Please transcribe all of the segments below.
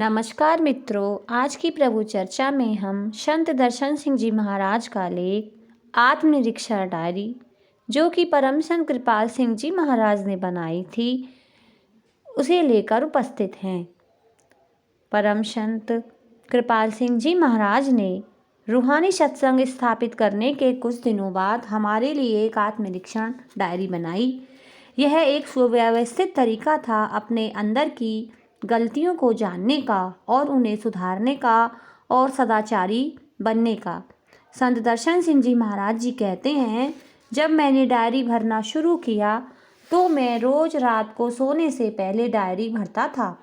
नमस्कार मित्रों, आज की प्रभु चर्चा में हम संत दर्शन सिंह जी महाराज का लेख आत्मनिरीक्षण डायरी, जो कि परम संत कृपाल सिंह जी महाराज ने बनाई थी, उसे लेकर उपस्थित हैं। परम संत कृपाल सिंह जी महाराज ने रूहानी सत्संग स्थापित करने के कुछ दिनों बाद हमारे लिए एक आत्मनिरीक्षण डायरी बनाई। यह एक सुव्यवस्थित तरीका था अपने अंदर की गलतियों को जानने का और उन्हें सुधारने का और सदाचारी बनने का। संत दर्शन सिंह जी महाराज जी कहते हैं, जब मैंने डायरी भरना शुरू किया तो मैं रोज रात को सोने से पहले डायरी भरता था।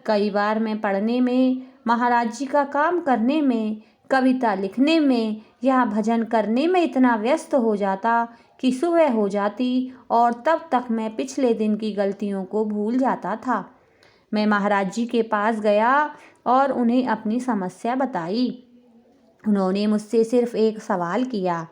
कई बार मैं पढ़ने में, महाराज जी का काम करने में, कविता लिखने में या भजन करने में इतना व्यस्त हो जाता कि सुबह हो जाती और तब तक मैं पिछले दिन की गलतियों को भूल जाता था। मैं महाराज जी के पास गया और उन्हें अपनी समस्या बताई। उन्होंने मुझसे सिर्फ एक सवाल किया,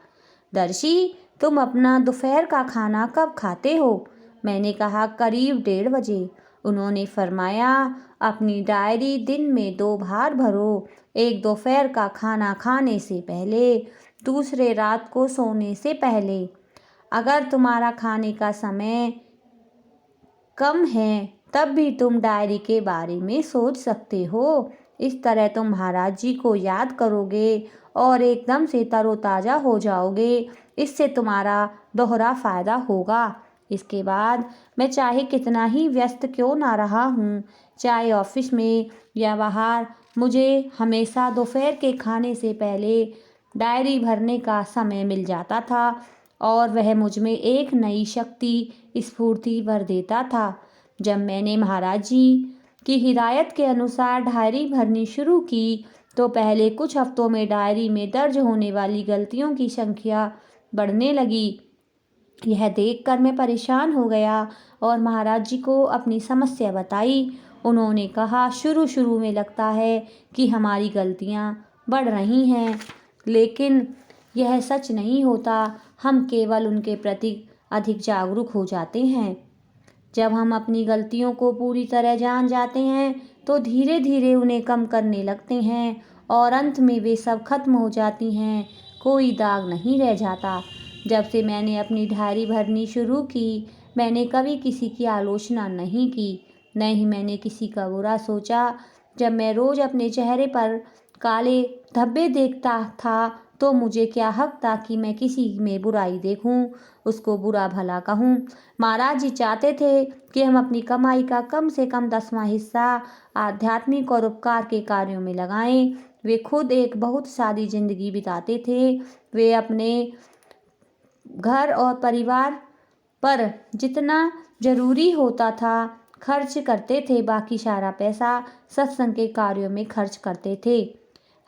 दर्शी, तुम अपना दोपहर का खाना कब खाते हो? मैंने कहा, करीब 1:30 बजे। उन्होंने फरमाया, अपनी डायरी दिन में 2 बार भरो, एक दोपहर का खाना खाने से पहले, दूसरे रात को सोने से पहले। अगर तुम्हारा खाने का समय कम है तब भी तुम डायरी के बारे में सोच सकते हो। इस तरह तुम महाराज जी को याद करोगे और एकदम से तरोताज़ा हो जाओगे। इससे तुम्हारा दोहरा फायदा होगा। इसके बाद मैं चाहे कितना ही व्यस्त क्यों ना रहा हूँ, चाहे ऑफिस में या बाहर, मुझे हमेशा दोपहर के खाने से पहले डायरी भरने का समय मिल जाता था और वह मुझ में एक नई शक्ति, स्फूर्ति भर देता था। जब मैंने महाराज जी की हिदायत के अनुसार डायरी भरनी शुरू की तो पहले कुछ हफ्तों में डायरी में दर्ज होने वाली गलतियों की संख्या बढ़ने लगी। यह देखकर मैं परेशान हो गया और महाराज जी को अपनी समस्या बताई। उन्होंने कहा, शुरू में लगता है कि हमारी गलतियां बढ़ रही हैं, लेकिन यह सच नहीं होता। हम केवल उनके प्रति अधिक जागरूक हो जाते हैं। जब हम अपनी गलतियों को पूरी तरह जान जाते हैं तो धीरे धीरे उन्हें कम करने लगते हैं और अंत में वे सब खत्म हो जाती हैं, कोई दाग नहीं रह जाता। जब से मैंने अपनी डायरी भरनी शुरू की, मैंने कभी किसी की आलोचना नहीं की, न ही मैंने किसी का बुरा सोचा। जब मैं रोज़ अपने चेहरे पर काले धब्बे देखता था तो मुझे क्या हक था कि मैं किसी में बुराई देखूं, उसको बुरा भला कहूं। महाराज जी चाहते थे कि हम अपनी कमाई का कम से कम 10वां हिस्सा आध्यात्मिक और उपकार के कार्यों में लगाएं। वे खुद एक बहुत सादी जिंदगी बिताते थे। वे अपने घर और परिवार पर जितना जरूरी होता था खर्च करते थे, बाकी सारा पैसा सत्संग के कार्यों में खर्च करते थे।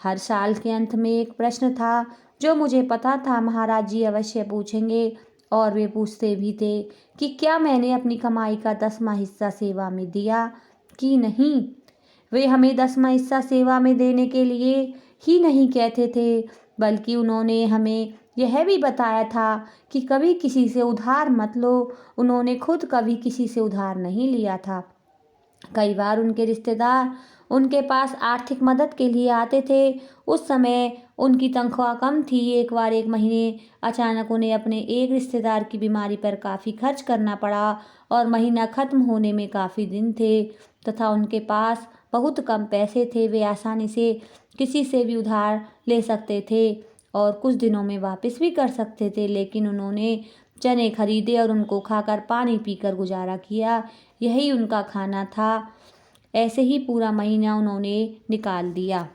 हर साल के अंत में एक प्रश्न था जो मुझे पता था महाराज जी अवश्य पूछेंगे, और वे पूछते भी थे कि क्या मैंने अपनी कमाई का 10वां हिस्सा सेवा में दिया कि नहीं। वे हमें 10वां हिस्सा सेवा में देने के लिए ही नहीं कहते थे, बल्कि उन्होंने हमें यह भी बताया था कि कभी किसी से उधार मत लो। उन्होंने खुद कभी किसी से उधार नहीं लिया था। कई बार उनके रिश्तेदार उनके पास आर्थिक मदद के लिए आते थे। उस समय उनकी तनख्वाह कम थी। एक बार एक महीने अचानक उन्हें अपने एक रिश्तेदार की बीमारी पर काफ़ी खर्च करना पड़ा और महीना ख़त्म होने में काफ़ी दिन थे तथा उनके पास बहुत कम पैसे थे। वे आसानी से किसी से भी उधार ले सकते थे और कुछ दिनों में वापस भी कर सकते थे, लेकिन उन्होंने चने खरीदे और उनको खाकर पानी पीकर गुजारा किया। यही उनका खाना था। ऐसे ही पूरा महीना उन्होंने निकाल दिया।